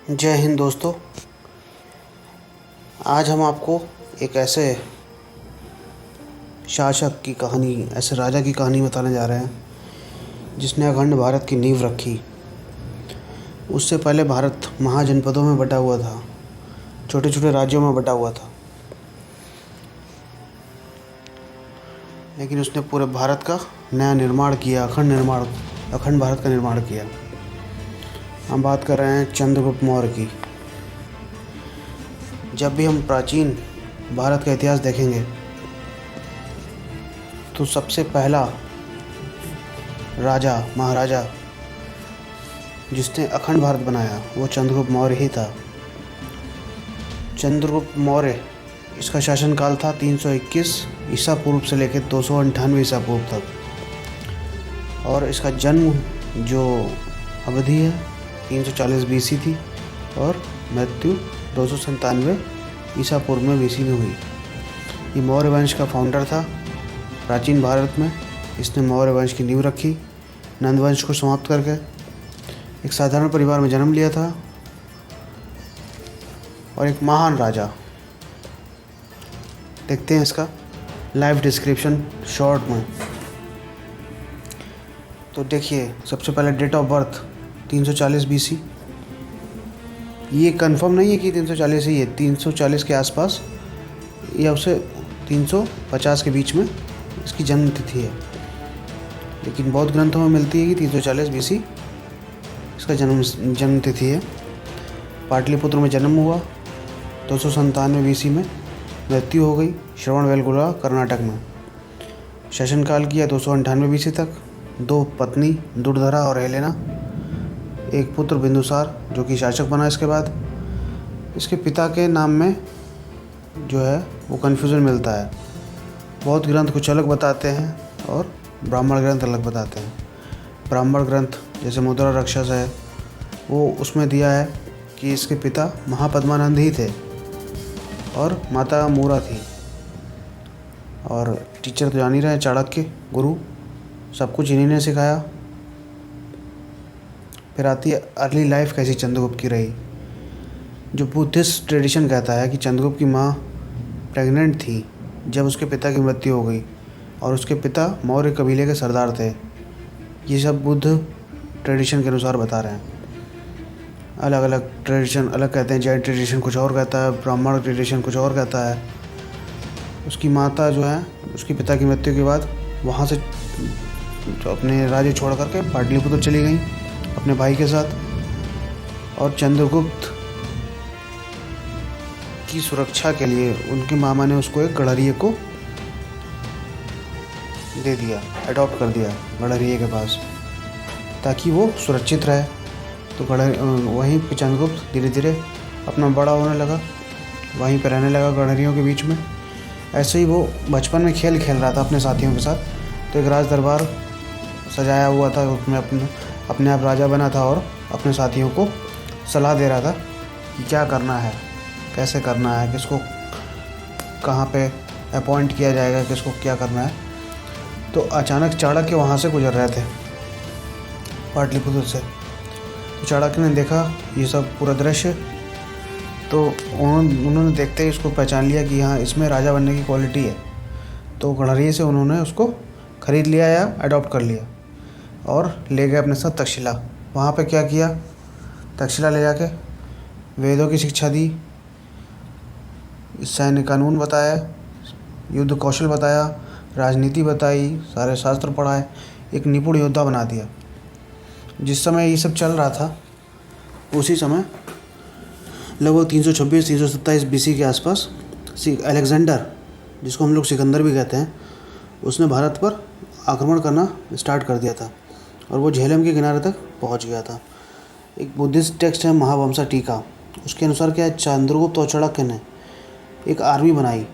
जय हिंद दोस्तों। आज हम आपको एक ऐसे शासक की कहानी, ऐसे राजा की कहानी बताने जा रहे हैं जिसने अखंड भारत की नींव रखी। उससे पहले भारत महाजनपदों में बटा हुआ था, छोटे छोटे राज्यों में बटा हुआ था, लेकिन उसने पूरे भारत का नया निर्माण किया, अखंड भारत का निर्माण किया। हम बात कर रहे हैं चंद्रगुप्त मौर्य की। जब भी हम प्राचीन भारत का इतिहास देखेंगे तो सबसे पहला राजा, महाराजा जिसने अखंड भारत बनाया वो चंद्रगुप्त मौर्य ही था। चंद्रगुप्त मौर्य, इसका शासनकाल था 321 ईसा पूर्व से लेकर 298 ईसा पूर्व तक, और इसका जन्म जो अवधि है 340 बीसी थी और मृत्यु 297 ईसा पूर्व में बीसी में हुई। ये मौर्य वंश का फाउंडर था प्राचीन भारत में। इसने मौर्य वंश की नींव रखी, नंद वंश को समाप्त करके। एक साधारण परिवार में जन्म लिया था और एक महान राजा। देखते हैं इसका लाइफ डिस्क्रिप्शन शॉर्ट में। तो देखिए, सबसे पहले डेट ऑफ बर्थ 340 बीसी। ये कंफर्म नहीं है कि 340 ही है, 340 के आसपास या उससे 350 के बीच में इसकी जन्म तिथि है, लेकिन बौद्ध ग्रंथों में मिलती है कि 340 बीसी इसका जन्म तिथि है। पाटलिपुत्र में जन्म हुआ, 297 बीसी में मृत्यु हो गई श्रवणबेलगोला कर्नाटक में। शासनकाल किया 298 बीसी तक। 2 पत्नी दुर्धरा और हेलेना, एक पुत्र बिंदुसार जो कि शासक बना। इसके बाद इसके पिता के नाम में जो है वो कन्फ्यूज़न मिलता है। बौद्ध ग्रंथ कुछ अलग बताते हैं और ब्राह्मण ग्रंथ अलग बताते हैं। ब्राह्मण ग्रंथ जैसे मुद्रा राक्षस है वो उसमें दिया है कि इसके पिता महापद्मानंद ही थे और माता मूरा थी। और टीचर तो जान ही रहे हैं, चाणक्य गुरु, सब कुछ इन्हीं ने सिखाया। फिर आती है अर्ली लाइफ कैसी चंद्रगुप्त की रही। जो बुद्धिस्ट ट्रेडिशन कहता है कि चंद्रगुप्त की माँ प्रेग्नेंट थी जब उसके पिता की मृत्यु हो गई, और उसके पिता मौर्य कबीले के सरदार थे। ये सब बुद्ध ट्रेडिशन के अनुसार बता रहे हैं। अलग अलग ट्रेडिशन अलग कहते हैं। जैन ट्रेडिशन कुछ और कहता है, ब्राह्मण ट्रेडिशन कुछ और कहता है। उसकी माता जो है उसके पिता की मृत्यु के बाद वहाँ से जो अपने राज्य छोड़ करके पाटलिपुत्र चली गई अपने भाई के साथ, और चंद्रगुप्त की सुरक्षा के लिए उनके मामा ने उसको एक गड़हरिये को दे दिया, अडॉप्ट कर दिया गड़हरिये के पास, ताकि वो सुरक्षित रहे। तो वहीं पे चंद्रगुप्त धीरे धीरे अपना बड़ा होने लगा, वहीं पर रहने लगा गड़हरियों के बीच में। ऐसे ही वो बचपन में खेल खेल रहा था अपने साथियों के साथ। तो एक राज दरबार सजाया हुआ था, उसमें अपने आप राजा बना था और अपने साथियों को सलाह दे रहा था कि क्या करना है, कैसे करना है, किसको कहाँ पे अपॉइंट किया जाएगा, किसको क्या करना है। तो अचानक चाणक्य वहाँ से गुजर रहे थे पाटलिपुत्र से। तो चाणक्य ने देखा ये सब पूरा दृश्य, तो उन्होंने देखते ही उसको पहचान लिया कि हाँ, इसमें राजा बनने की क्वालिटी है। तो गड़हरिये से उन्होंने उसको ख़रीद लिया या अडॉप्ट कर लिया और ले गए अपने साथ तक्षशिला। वहाँ पे क्या किया, तक्षशिला ले जाके वेदों की शिक्षा दी, सैन्य कानून बताया, युद्ध कौशल बताया, राजनीति बताई, सारे शास्त्र पढ़ाए, एक निपुण योद्धा बना दिया। जिस समय ये सब चल रहा था उसी समय लगभग 326-327 बीसी के आसपास अलेक्जेंडर, जिसको हम लोग सिकंदर भी कहते हैं, उसने भारत पर आक्रमण करना स्टार्ट कर दिया था और वो झेलम के किनारे तक पहुंच गया था। एक बुद्धिस्ट टेक्स्ट है महावंसा टीका, उसके अनुसार क्या है, चंद्रगुप्त और चाणक्य ने एक आर्मी बनाई,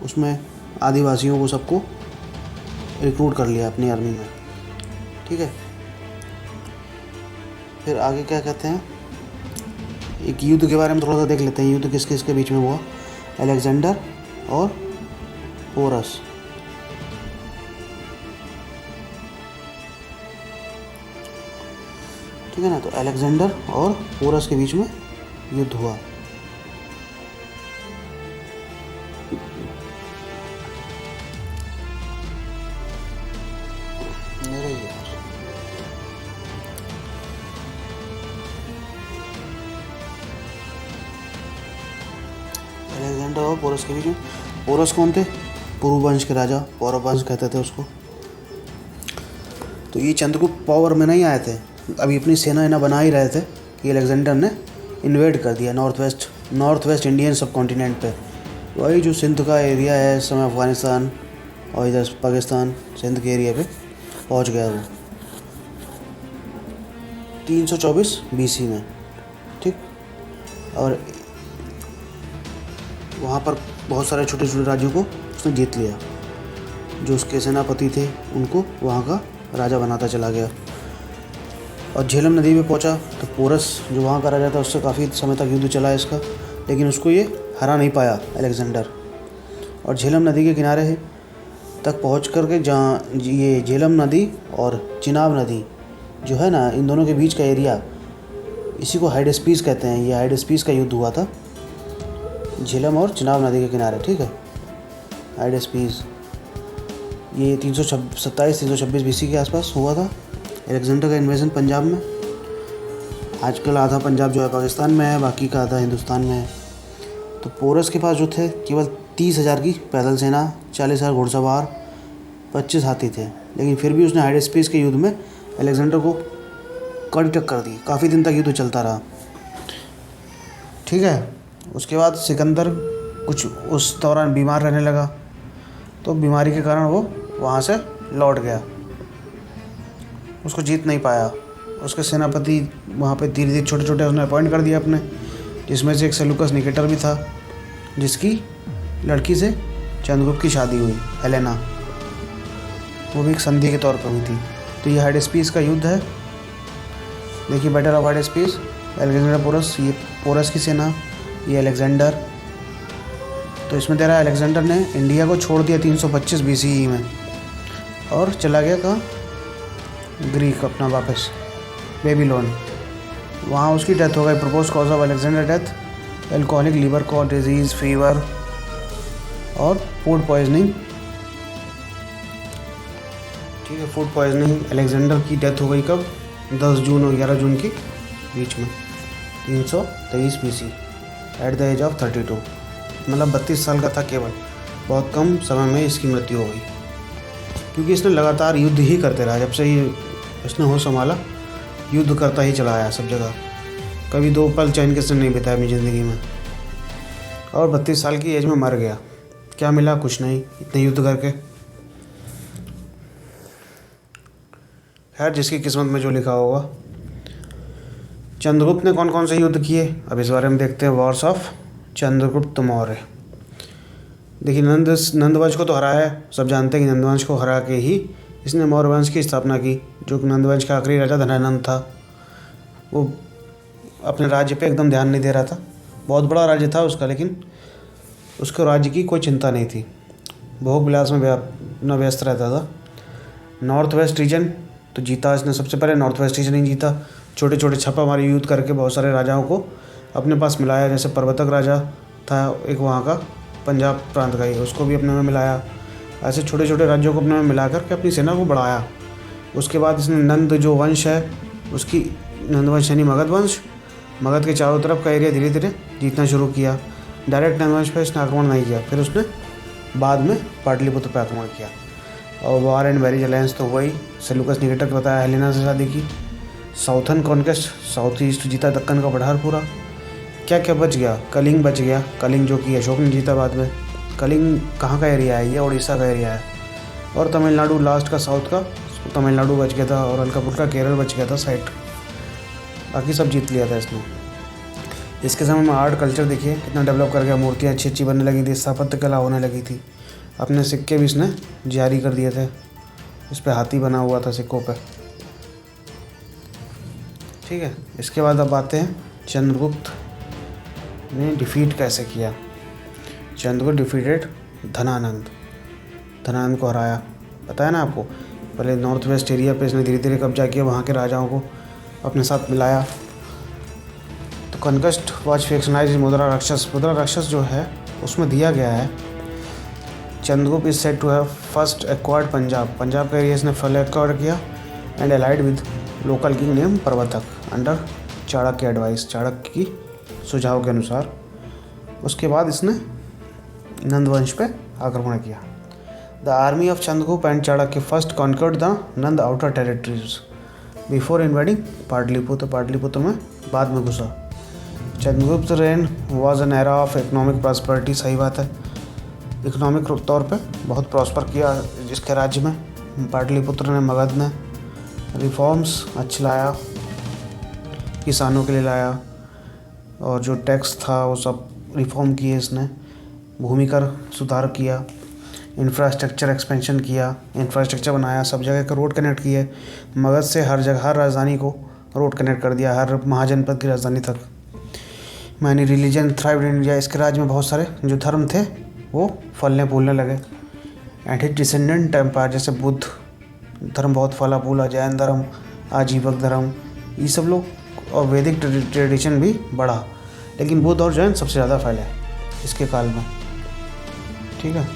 उसमें आदिवासियों को सबको रिक्रूट कर लिया अपनी आर्मी में। ठीक है, फिर आगे क्या कहते हैं, एक युद्ध के बारे में थोड़ा सा देख लेते हैं। युद्ध किस किस के बीच में हुआ, अलेक्जेंडर और पोरस। ठीक है ना। तो अलेक्जेंडर और पोरस के बीच में युद्ध हुआ। मेरे यार अलेक्जेंडर और पोरस के बीच में। पोरस कौन थे? पूर्व वंश के राजा, पौरव वंश कहते थे उसको। तो ये चंद्रगुप्त पावर में नहीं आए थे, अभी अपनी सेना इना बना ही रहे थे कि अलेक्जेंडर ने इन्वेड कर दिया नॉर्थ वेस्ट इंडियन सब कॉन्टिनेंट पे। वही जो सिंध का एरिया है इस समय, अफ़गानिस्तान और इधर पाकिस्तान, सिंध के एरिया पे पहुंच गया वो 324 BC में। ठीक, और वहाँ पर बहुत सारे छोटे छोटे राज्यों को उसने जीत लिया। जो उसके सेनापति थे उनको वहाँ का राजा बनाता चला गया। और झेलम नदी पे पहुँचा तो पोरस जो वहाँ का राजा था उससे काफ़ी समय तक युद्ध चला इसका, लेकिन उसको ये हरा नहीं पाया अलेक्जेंडर। और झेलम नदी के किनारे तक पहुँच कर के जहाँ ये झेलम नदी और चिनाब नदी जो है ना, इन दोनों के बीच का एरिया, इसी को हाइडेस्पीस कहते हैं। ये हाइडेस्पीस का युद्ध हुआ था झेलम और चिनाब नदी के किनारे। ठीक है, हाइडेस्पीस ये 327-326 BC के आसपास हुआ था। अलेक्जेंडर का इन्वेजन पंजाब में, आजकल आधा पंजाब जो है पाकिस्तान में है, बाकी का आधा हिंदुस्तान में है। तो पोरस के पास जो थे केवल 30,000 की पैदल सेना, 40,000 घुड़सवार, 25 हाथी थे, लेकिन फिर भी उसने हाइडेस्पीस के युद्ध में अलेक्जेंडर को कड़ी टक्कर दी। काफ़ी दिन तक युद्ध चलता रहा। ठीक है, उसके बाद सिकंदर कुछ उस दौरान बीमार रहने लगा, तो बीमारी के कारण वो वहाँ से लौट गया, उसको जीत नहीं पाया। उसके सेनापति वहाँ पे धीरे धीरे छोटे छोटे उसने अपॉइंट कर दिया अपने, जिसमें से एक सेलुकस निकेटर भी था, जिसकी लड़की से चंद्रगुप्त की शादी हुई, हेलेना। वो भी एक संधि के तौर पर हुई थी। तो ये हाइडेस्पीस का युद्ध है, देखिए, बैटल ऑफ हाइडेस्पीस। अलेक्जेंडर पोरस, ये पोरस की सेना, ये अलेक्जेंडर। तो इसमें तेरा अलेक्जेंडर ने इंडिया को छोड़ दिया 325 BCE में और चला गया कहाँ, ग्रीक अपना वापस, बेबीलोन। वहाँ उसकी डेथ हो गई। Propose cause of Alexander death, alcoholic liver को डिजीज़, फीवर और फूड पॉइजनिंग। ठीक है, फूड पॉइजनिंग। अलेक्जेंडर की डेथ हो गई कब? 10 जून और 11 जून के बीच में, 323 BC, at the age of 32। मतलब 32 साल का था केवल। बहुत कम समय में इसकी मृत्यु हो गई, क्योंकि इसने लगातार युद्ध ही करते रहा। जब से ये इसने होश संभाला, युद्ध करता ही चला आया सब जगह। कभी 2 पल चैन के से नहीं बिताया अपनी ज़िंदगी में। और 32 साल की एज में मर गया। क्या मिला? कुछ नहीं, इतने युद्ध करके। खैर, जिसकी किस्मत में जो लिखा होगा। चंद्रगुप्त ने कौन कौन से युद्ध किए, अब इस बारे में देखते हैं। Wars of Chandragupta Maurya. देखिए, नंदवंश को तो हराया है, सब जानते हैं कि नंदवंश को हरा के ही इसने मौर्य वंश की स्थापना की। जो कि नंदवंश का आखिरी राजा धनानंद था, वो अपने राज्य पे एकदम ध्यान नहीं दे रहा था। बहुत बड़ा राज्य था उसका, लेकिन उसको राज्य की कोई चिंता नहीं थी। भोग विलास में अपना व्यस्त रहता था। नॉर्थ वेस्ट रीजन तो जीता इसने, सबसे पहले नॉर्थ वेस्ट रीजन ही जीता। छोटे छोटे छापामारी युद्ध करके बहुत सारे राजाओं को अपने पास मिलाया। जैसे प्रवर्तक राजा था एक वहाँ का, पंजाब प्रांत का ही, उसको भी अपने में मिलाया। ऐसे छोटे छोटे राज्यों को अपने में मिला करके अपनी सेना को बढ़ाया। उसके बाद इसने नंद जो वंश है उसकी, नंदवंश यानी मगध वंश, मगध के चारों तरफ का एरिया धीरे धीरे जीतना शुरू किया। डायरेक्ट नंदवंश पर इसने आक्रमण नहीं किया। फिर उसने बाद में पाटलिपुत्र पर आक्रमण किया। और वार एंड मैरिज अलायंस तो वही सेलुकस निकेटर को बताया, हेलेना से शादी की। साउथर्न कॉन्क्वेस्ट, साउथ ईस्ट जीता, दक्कन का पठार पूरा। क्या क्या बच गया? कलिंग बच गया। कलिंग जो कि अशोक ने जीता बाद में। कलिंग कहाँ का एरिया है? ये उड़ीसा का एरिया है। और तमिलनाडु लास्ट का, साउथ का तमिलनाडु बच गया था, और हल्का फुल्का केरल बच गया था साइड। बाकी सब जीत लिया था इसने। इसके समय में आर्ट कल्चर देखिए कितना डेवलप कर गया। मूर्तियाँ अच्छी अच्छी बनने लगी थी, स्थापत्य कला होने लगी थी। अपने सिक्के भी इसने जारी कर दिए थे, इस पर हाथी बना हुआ था सिक्कों पे। ठीक है, इसके बाद अब आते हैं चंद्रगुप्त ने डिफीट कैसे किया। चंद्रगुप्त डिफीटेड धनानंद, धनानंद को हराया। बताया ना आपको, पहले नॉर्थ वेस्ट एरिया पे इसने धीरे धीरे कब्जा किया, वहाँ के राजाओं को अपने साथ मिलाया। तो कॉन्क्वेस्ट वॉज फिक्शनाइज मुद्रा राक्षस जो है उसमें दिया गया है Chandragupta is said to have first acquired Punjab का एरिया इसने फल एक्वायर किया and allied with local king name Pravartak under Chanakya advice, Chanakya की सुझाव के अनुसार। उसके बाद इसने नंद वंश पे आक्रमण किया। The army of Chandragupta and Chanakya first conquered the Nanda outer territories before invading Pataliputra में बाद में घुसा। Chandragupta reign was an era of economic prosperity, सही बात है, इकोनॉमिक तौर पे बहुत प्रॉस्पर किया जिसके राज्य में। पाटलिपुत्र ने मगध ने रिफॉर्म्स अच्छे लाया, किसानों के लिए लाया और जो टैक्स था वो सब रिफॉर्म किए इसने, भूमि कर सुधार किया, इंफ्रास्ट्रक्चर एक्सपेंशन किया, इंफ्रास्ट्रक्चर बनाया, सब जगह का रोड कनेक्ट किए। मगध से हर जगह हर राजधानी को रोड कनेक्ट कर दिया, हर महाजनपद की राजधानी तक। Many religion thrive in India, इसके राज्य में बहुत सारे जो धर्म थे वो फलने फूलने लगे। एंड हिज डिसेंडेंट एम्पायर, जैसे बुद्ध धर्म बहुत फला फूला, जैन धर्म, आजीवक धर्म, ये सब लोग, और वैदिक ट्रेडिशन भी बढ़ा, लेकिन बुद्ध और जैन सबसे ज़्यादा फैले इसके काल में। ठीक है,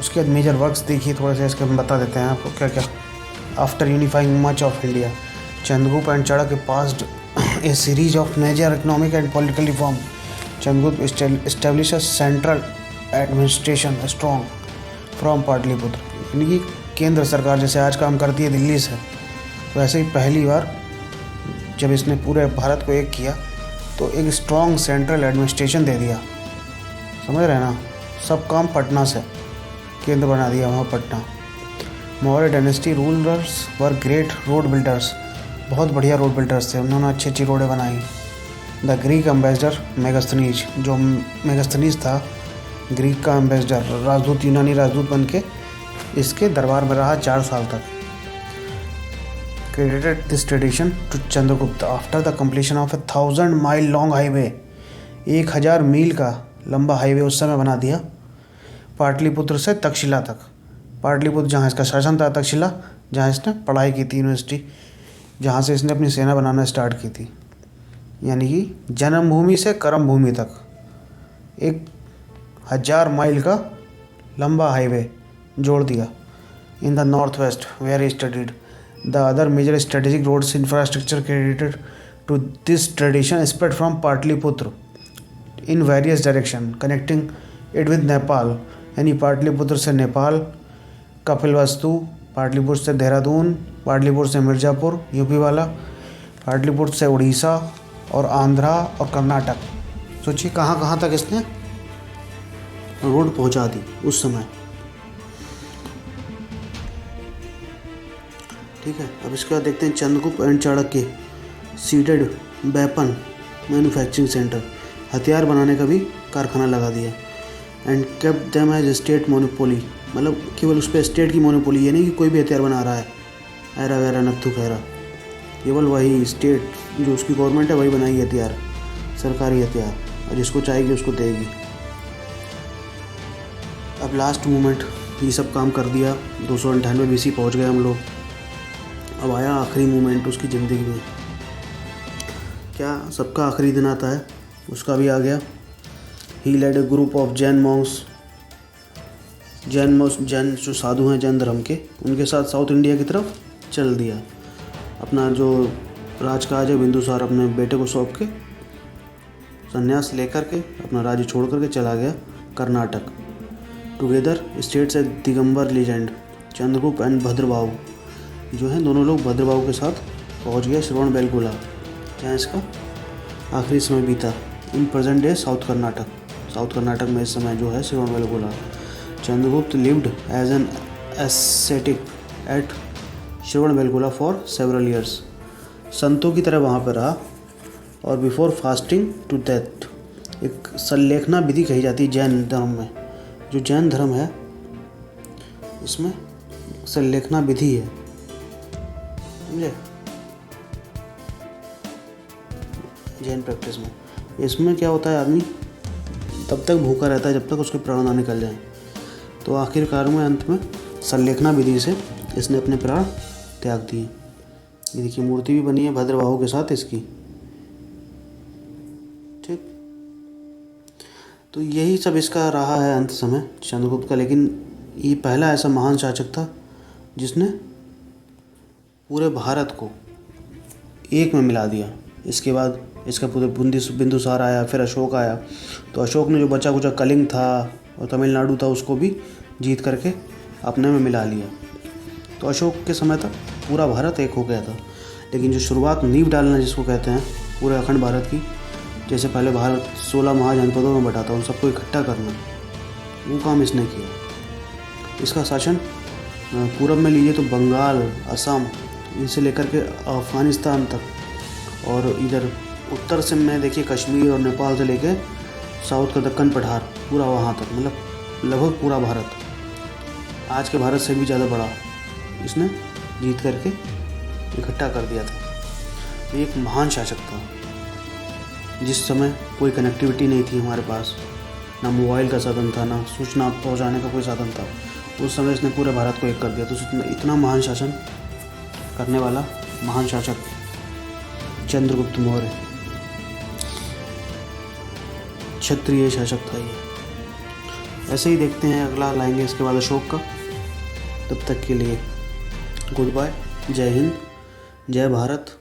उसके बाद मेजर वर्क्स देखिए थोड़े से, इसके हम बता देते हैं आपको क्या क्या। After unifying much of India, Chandragupta and Chanakya passed a series of major economic and political reform. Chandragupta establish central administration strong from Pataliputra, यानी कि केंद्र सरकार जैसे आज काम करती है दिल्ली से, वैसे ही पहली बार जब इसने पूरे भारत को एक किया तो एक स्ट्रॉन्ग सेंट्रल एडमिनिस्ट्रेशन दे दिया। समझ रहे हैं ना, सब काम पटना से, केंद्र बना दिया वहाँ Patna. Maurya dynasty rulers were great road builders, बहुत बढ़िया रोड बिल्डर्स थे, उन्होंने अच्छी अच्छी रोडें बनाई। द ग्रीक एम्बेसडर मेगास्थनीज, जो मेगास्थनीज था ग्रीक का एम्बेसडर, राजदूत, यूनानी राजदूत बन के इसके दरबार में रहा 4 साल तक। Credited this tradition to Chandragupta after the completion of 1000 mile long highway, 1000 मील का लंबा हाईवे उस समय बना दिया पाटलिपुत्र से तक्षशिला तक। पाटलिपुत्र जहाँ इसका शासन था, तक्षशिला जहाँ इसने पढ़ाई की थी, यूनिवर्सिटी जहाँ से इसने अपनी सेना बनाना स्टार्ट की थी, यानी कि जन्मभूमि से कर्मभूमि तक 1000 माइल का लंबा हाईवे जोड़ दिया। In the north west where he studied the other major strategic roads infrastructure credited to this tradition spread from Pataliputra in various direction connecting it with Nepal, यानी पाटलिपुत्र से नेपाल, कपिलवस्तु, पाटलिपुत्र से देहरादून, पाटलिपुत्र से मिर्ज़ापुर यूपी वाला, पाटलिपुत्र से उड़ीसा और आंध्रा और कर्नाटक। सोचिए कहाँ कहाँ तक इसने रोड पहुँचा दी उस समय। ठीक है, अब इसके बाद देखते हैं Chandragupta and Chanakya seeded weapon manufacturing centre, हथियार बनाने का भी कारखाना लगा दिया। And kept them as state monopoly, मतलब केवल उस पर स्टेट की मोनोपोली, ये नहीं कि कोई भी हथियार बना रहा है ऐरा वैरा नत्थु खैरा, केवल वही स्टेट जो उसकी गवर्नमेंट है वही बनाएगी हथियार, सरकारी हथियार, और जिसको चाहेगी उसको देगी। अब लास्ट मोमेंट ये सब काम कर दिया, 298 BC पहुँच गए हम लोग। अब आया आखिरी मोमेंट उसकी ज़िंदगी में, क्या सबका आखिरी दिन आता है, उसका भी आ गया। He led a group of Jain monks, Jain जो साधु हैं जैन धर्म के, उनके साथ साउथ इंडिया की तरफ चल दिया। अपना जो राजकाज है बिंदुसार अपने बेटे को सौंप के संन्यास लेकर के अपना राज्य छोड़ करके चला गया Karnataka. Together states A Digambar legend Chandragupta and Bhadrabahu, जो हैं दोनों लोग भद्रबाहु के साथ पहुंच गए श्रवण बेलगोला, जहाँ इसका आखिरी समय बीता। In present day south Karnataka में इस समय जो है Shravana Belagola. Chandragupta lived as an ascetic at Shravana Belagola for several years, संतों की तरह वहाँ पर रहा। और बिफोर फास्टिंग टू डेथ, एक संलेखना विधि कही जाती है जैन धर्म में। जो जैन धर्म है इसमें संलेखना विधि है, समझे, जैन प्रैक्टिस में। इसमें क्या होता है, आदमी तब तक भूखा रहता है जब तक उसके प्राण ना निकल जाए। तो आखिरकार में अंत में संलेखना विधि से इसने अपने प्राण त्याग दिए। ये देखिए मूर्ति भी बनी है भद्रबाहु के साथ इसकी, तो यही सब इसका रहा है अंत समय चंद्रगुप्त का। लेकिन ये पहला ऐसा महान शासक था जिसने पूरे भारत को एक में मिला दिया। इसके बाद इसका पूरे बिंदुसार आया, फिर अशोक आया। तो अशोक ने जो बचा कुचा कलिंग था और तमिलनाडु था उसको भी जीत करके अपने में मिला लिया। तो अशोक के समय तक पूरा भारत एक हो गया था। लेकिन जो शुरुआत नींव डालना जिसको कहते हैं पूरे अखंड भारत की, जैसे पहले भारत 16 महाजनपदों में बटा था, उन सबको इकट्ठा करना, वो काम इसने किया। इसका शासन पूरब में लीजिए तो बंगाल, असम, इनसे लेकर के अफ़गानिस्तान तक, और इधर उत्तर से में देखिए कश्मीर और नेपाल से लेके साउथ का दक्कन पठार पूरा वहाँ तक, मतलब लगभग पूरा भारत, आज के भारत से भी ज़्यादा बड़ा इसने जीत करके इकट्ठा कर दिया था। तो एक महान शासक था। जिस समय कोई कनेक्टिविटी नहीं थी हमारे पास, ना मोबाइल का साधन था, ना सूचना पहुंचाने का कोई साधन था, उस समय इसने पूरे भारत को एक कर दिया। तो इतना महान शासन करने वाला महान शासक चंद्रगुप्त मौर्य, क्षत्रिय शासक था ये। ऐसे ही देखते हैं, अगला लाएंगे इसके बाद अशोक का। तब तक के लिए गुड बाय, जय हिंद, जय भारत।